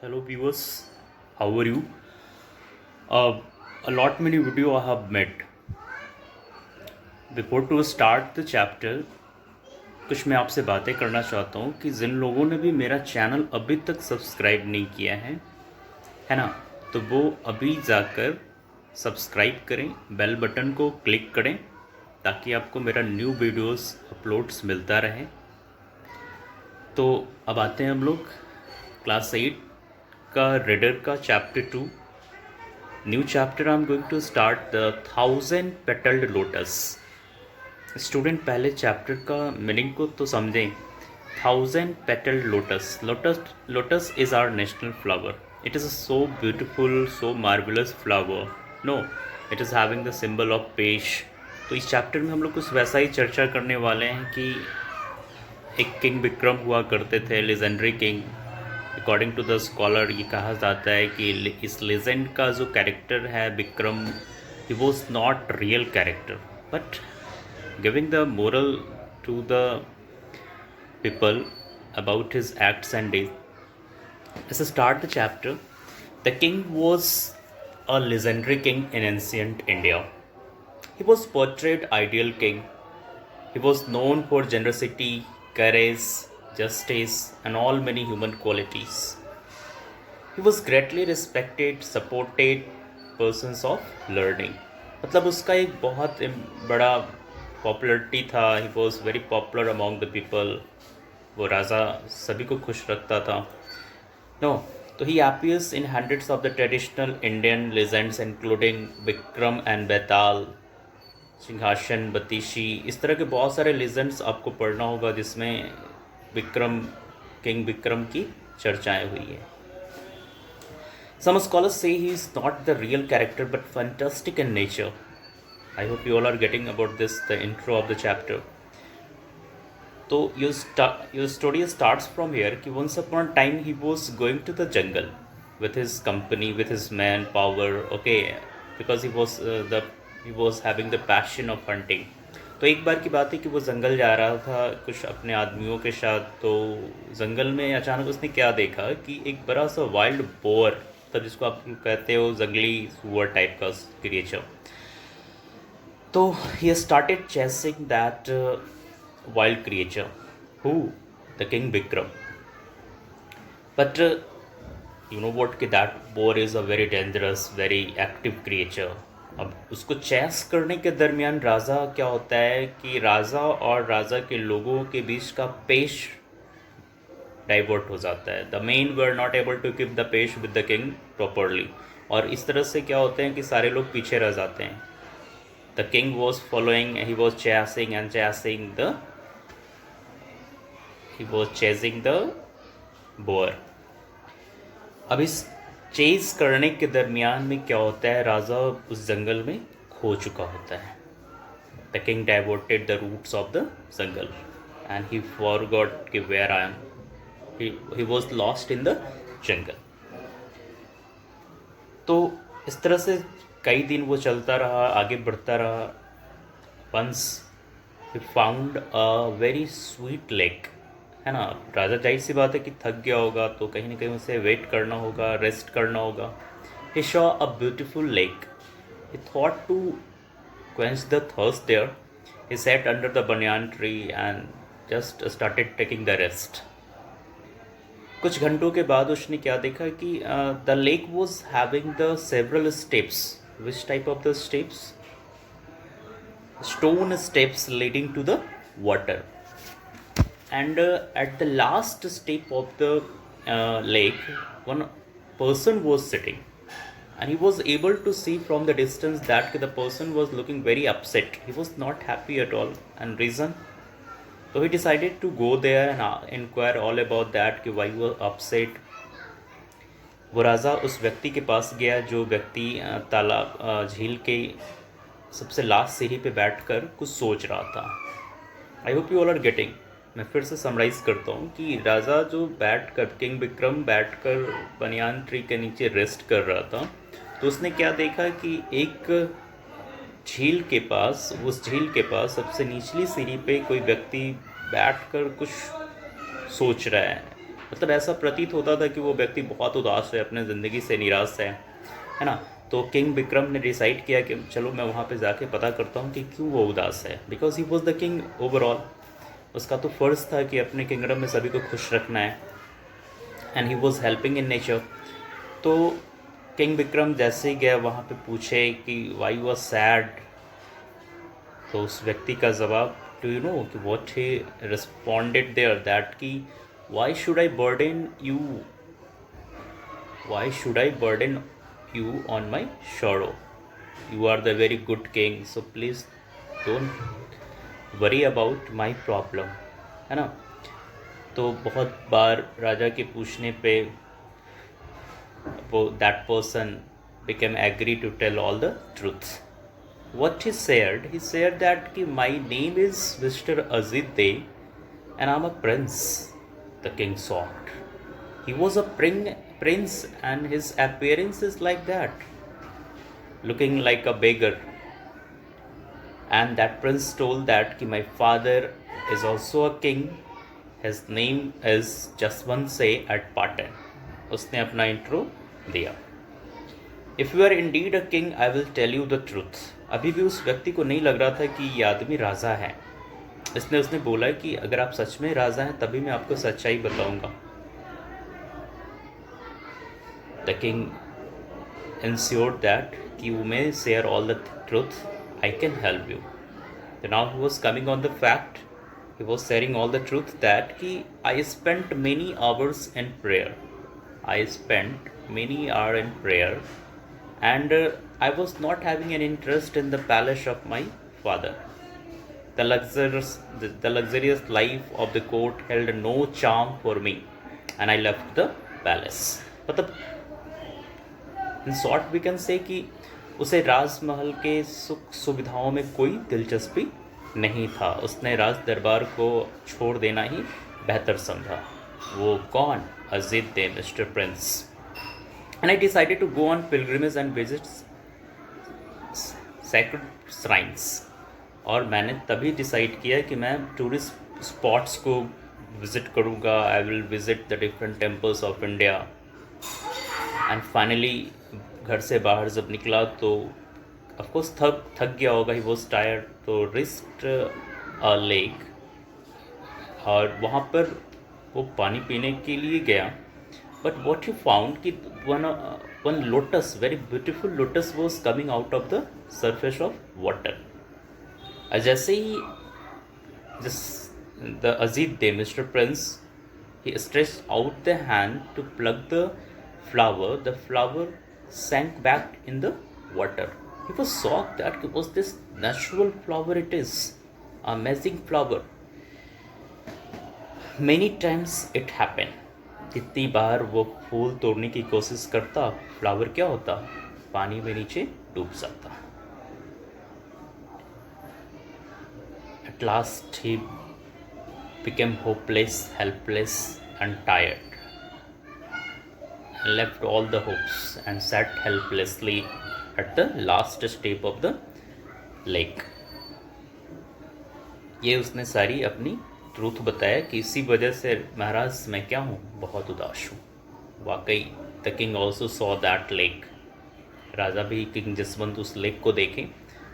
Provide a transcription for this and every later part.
Hello viewers, how are you? A lot many video I have met. Before to start the chapter, कुछ मैं आपसे बातें करना चाहता हूँ कि जिन लोगों ने भी मेरा चैनल अभी तक सब्सक्राइब नहीं किया है ना, तो वो अभी जाकर सब्सक्राइब करें, बेल बटन को क्लिक करें ताकि आपको मेरा न्यू वीडियोस अपलोड्स मिलता रहे। तो अब आते हैं हम लोग क्लास 8 का रीडर का chapter 2 new chapter. I am going to start the 1000 petalled lotus. Student पहले चैप्टर का मीनिंग को तो समझें। 1000 petalled lotus, lotus is our national flower. It is so beautiful, so marvellous flower. No, it is having the symbol of peace. तो इस chapter में हम लोग कुछ वैसा ही चर्चा करने वाले हैं कि एक किंग विक्रम हुआ करते थे, legendary king. According to the scholar ये कहा जाता है कि इस लेजेंड का जो कैरेक्टर है Vikram, he was not real character but giving the moral to the people about his acts and days. Let's start the chapter. The king was a legendary king in ancient India. He was portrayed ideal king. He was known for generosity, courage, justice, and all many human qualities. He was greatly respected, supported persons of learning. मतलब उसका एक बहुत बड़ा popularity था। He was very popular among the people. वो राजा सभी को खुश रखता था। नो, तो he appears in hundreds of the traditional Indian legends including Vikram and Baital, Singhasan, Battisi. इस तरह के बहुत सारे लेजेंड्स आपको पढ़ना होगा जिसमें विक्रम, किंग विक्रम की चर्चाएं हुई है। Some scholars say he is not the real character but fantastic in nature. I hope you all are getting about this, the intro of the chapter. So your story starts from here कि once upon a time he was going to the jungle with his company, with his manpower, okay, because he was having the passion of hunting. तो एक बार की बात है कि वो जंगल जा रहा था कुछ अपने आदमियों के साथ। तो जंगल में अचानक उसने क्या देखा कि एक बड़ा सा वाइल्ड बोर, तब जिसको आप कहते हो जंगली सुअर टाइप का क्रिएचर। तो he started chasing that wild creature, who the king Vikram. But you know what कि that boar is a very dangerous, very active creature. अब उसको चेस करने के दरमियान राजा क्या होता है कि राजा और राजा के लोगों के बीच का पेश डाइवर्ट हो जाता है। The men were not able to keep the pace with the king properly, और इस तरह से क्या होते हैं कि सारे लोग पीछे रह जाते हैं। The king was following, he was chasing and chasing the he was chasing the boar. अब इस चेज करने के दरमियान में क्या होता है, राजा उस जंगल में खो चुका होता है। The king diverted the roots of the jungle and he forgot कि where I am. He was lost in the jungle. तो इस तरह से कई दिन वो चलता रहा, आगे बढ़ता रहा। Once he found a very sweet lake, है ना। राजा जाहिर सी बात है कि थक गया होगा तो कहीं ना कहीं उसे वेट करना होगा, रेस्ट करना होगा। He saw a beautiful lake, he thought to quench the thirst there. He sat under the banyan tree and just started taking the rest. कुछ घंटों के बाद उसने क्या देखा कि the lake was having the several steps. Which type of the steps? Stone steps leading to the water. And at the last step of the lake, one person was sitting, and he was able to see from the distance that the person was looking very upset. He was not happy at all. And reason? So he decided to go there and inquire all about that कि why he was upset. वो राजा उस व्यक्ति के पास गया जो व्यक्ति तालाब झील के सबसे लास्ट सीढ़ी पे बैठकर कुछ सोच रहा था। I hope you all are getting. मैं फिर से समराइज़ करता हूँ कि राजा जो बैठकर, किंग विक्रम बैठकर बनियान ट्री के नीचे रेस्ट कर रहा था, तो उसने क्या देखा कि एक झील के पास, उस झील के पास सबसे निचली सीढ़ी पे कोई व्यक्ति बैठकर कुछ सोच रहा है। मतलब ऐसा प्रतीत होता था कि वो व्यक्ति बहुत उदास है, अपने ज़िंदगी से निराश है ना। तो किंग विक्रम ने डिसाइड किया कि चलो मैं वहाँ पे जाके पता करता हूँ कि क्यों वो उदास है, because he was the king overall. उसका तो फ़र्ज़ था कि अपने किंगडम में सभी को खुश रखना है, and he was helping in nature. तो किंग विक्रम जैसे ही गया वहाँ पे पूछे कि वाई वॉज सैड, तो उस व्यक्ति का जवाब, डू यू नो कि what he responded there, that कि why should I burden you, why should I burden you on my sorrow, you are the very good king, so please don't worry about my problem, है ना। तो बहुत बार राजा के पूछने पे वो that person became agree to tell all the truth. What he said that ki my name is Mr. Azid Dey and I'm a prince. The king shocked. He was a prince and his appearance is like that, looking like a beggar. And that prince told that ki my father is also a king. His name is Jaswant Se at Patan. उसने अपना intro दिया। If you are indeed a king I will tell you the truth. अभी भी उस व्यक्ति को नहीं लग रहा था कि ये आदमी राजा है, इसलिए उसने बोला कि अगर आप सच में राजा हैं तभी मैं आपको सच्चाई बताऊंगा। The king ensured that you may share all the truth, I can help you. So now he was coming on the fact, he was sharing all the truth that I spent many hours in prayer. I spent many hours in prayer and I was not having an interest in the palace of my father. The luxurious life of the court held no charm for me and I left the palace. मतलब in short we can say कि उसे राजमहल के सुख सुविधाओं में कोई दिलचस्पी नहीं था, उसने राज दरबार को छोड़ देना ही बेहतर समझा। वो कौन? अजीत दे, mister prince. And I decided to go on pilgrimage and visit sacred shrines. और मैंने तभी डिसाइड किया कि मैं टूरिस्ट स्पॉट्स को विज़िट करूँगा। I will visit the different temples of India. And finally घर से बाहर जब निकला तो ऑफकोर्स थक गया होगा, ही वॉज टायर्ड, तो रिस्ट अ लेक, और वहाँ पर वो पानी पीने के लिए गया। बट वॉट यू फाउंड कि one lotus, very beautiful lotus was coming out of the surface of water. जैसे ही द अजीत दे, mister prince, he stretched out the hand to pluck the flower sank back in the water. He was shocked that it was this natural flower it is, amazing flower. Many times it happened. कितनी बार वो फूल तोड़ने की कोशिश करता, flower क्या होता, पानी में नीचे डूब जाता। At last he became hopeless, helpless and tired, and left all the hopes and sat helplessly at the last step of the lake. ये उसने सारी अपनी ट्रूथ बताया कि इसी वजह से महाराज मैं क्या हूँ, बहुत उदास हूँ। वाकई the king also saw that lake. राजा भी किंग जसवंत उस लेक को देखें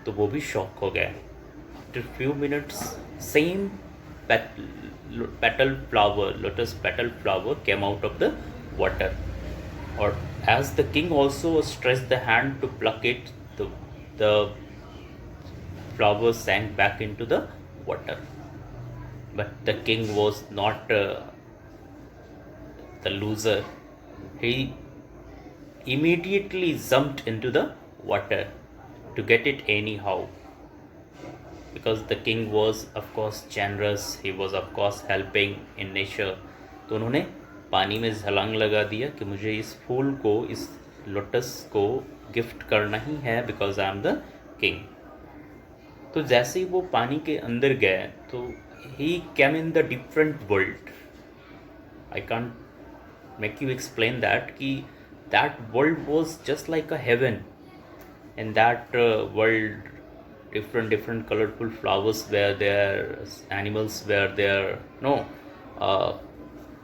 तो वो भी शॉक हो गया। After few minutes same lotus petal flower came out of the water, or as the king also stretched the hand to pluck it, the flower sank back into the water. But the king was not the loser. He immediately jumped into the water to get it anyhow, because the king was of course generous, he was of course helping in nature. तो उन्होंने पानी में छलांग लगा दिया कि मुझे इस फूल को, इस लोटस को गिफ्ट करना ही है, because I am the king. तो जैसे ही वो पानी के अंदर गए तो he came in the different world. I can't make you explain that कि that world was just like a heaven. In that world different colorful flowers were there, animals were there, no,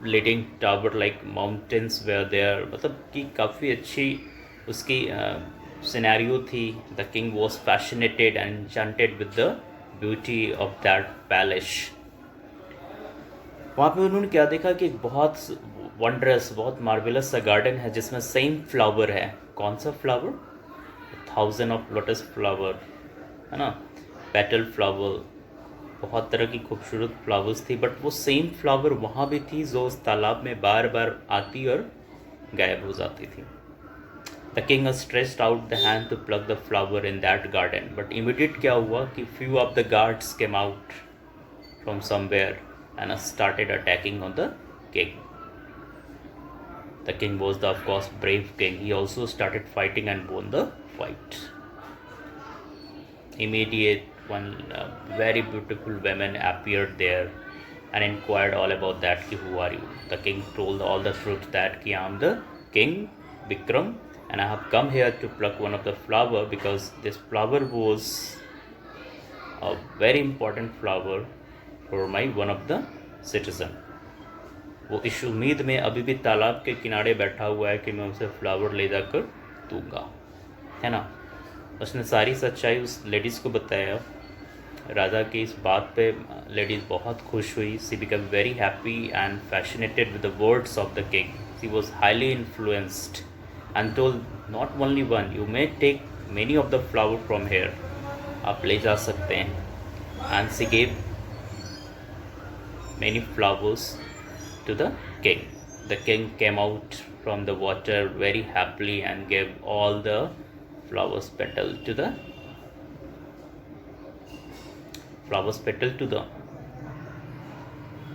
leading tower like mountains were there, मतलब कि काफ़ी अच्छी उसकी scenario थी. The king was fascinated and enchanted with the beauty of that palace. वहाँ पे उन्होंने क्या देखा कि एक बहुत वंडरस, बहुत मार्वेलस सा गार्डन है जिसमें सेम फ्लावर है. कौन सा फ्लावर? 1000 ऑफ लोटस फ्लावर, है ना, पेटल फ्लावर, बहुत तरह की खूबसूरत फ्लावर्स थी. बट वो सेम फ्लावर वहाँ भी थी जो उस तालाब में बार बार आती और गायब हो जाती थी. The king stretched out the hand to pluck the flower in that garden. But immediate क्या हुआ कि few of the guards came out from somewhere and started attacking on the king. The king was the, of course, brave king. He also started fighting and won the fight. Immediate one very beautiful woman appeared there and inquired all about that ki who are you. The king told all the truth that ki I am the king Vikram and I have come here to pluck one of the flower because this flower was a very important flower for my one of the citizen. वो इस उम्मीद में अभी भी तालाब के किनारे बैठा हुआ है कि मैं उसे फ्लावर ले जाकर दूंगा, है ना. उसने सारी सच्चाई उस लेडीज़ को बताया. राजा की इस बात पे लेडीज़ बहुत खुश हुई. She become very happy and fascinated with the words of the king. She was highly influenced and told not only one, you may take many of the flower from here, आप ले जा सकते हैं. And she gave many flowers to the king. The king came out from the water very happily and gave all the flowers petal to the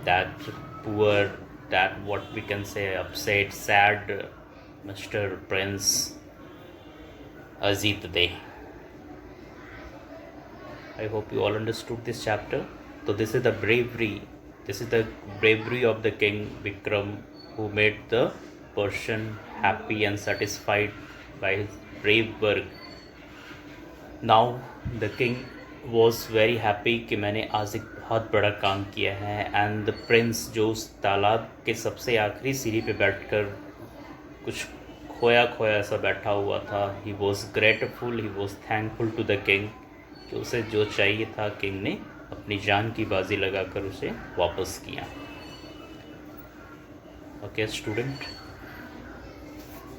that poor, that what we can say upset, sad Mr. Prince Ajit Dey. I hope you all understood this chapter. So this is the bravery. This is the bravery of the king Vikram, who made the Persian happy and satisfied by his brave work. Now the king was very happy कि मैंने आज एक बहुत बड़ा काम किया है. And the prince जो उस तालाब के सबसे आखिरी सीढ़ी पे बैठकर कुछ खोया खोया सा बैठा हुआ था, he was grateful, he was thankful to the king कि उसे जो चाहिए था किंग ने अपनी जान की बाजी लगाकर उसे वापस किया. ओके स्टूडेंट,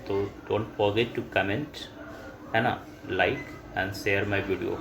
तो डोंट फॉरगेट टू कमेंट, है ना, like and share my video.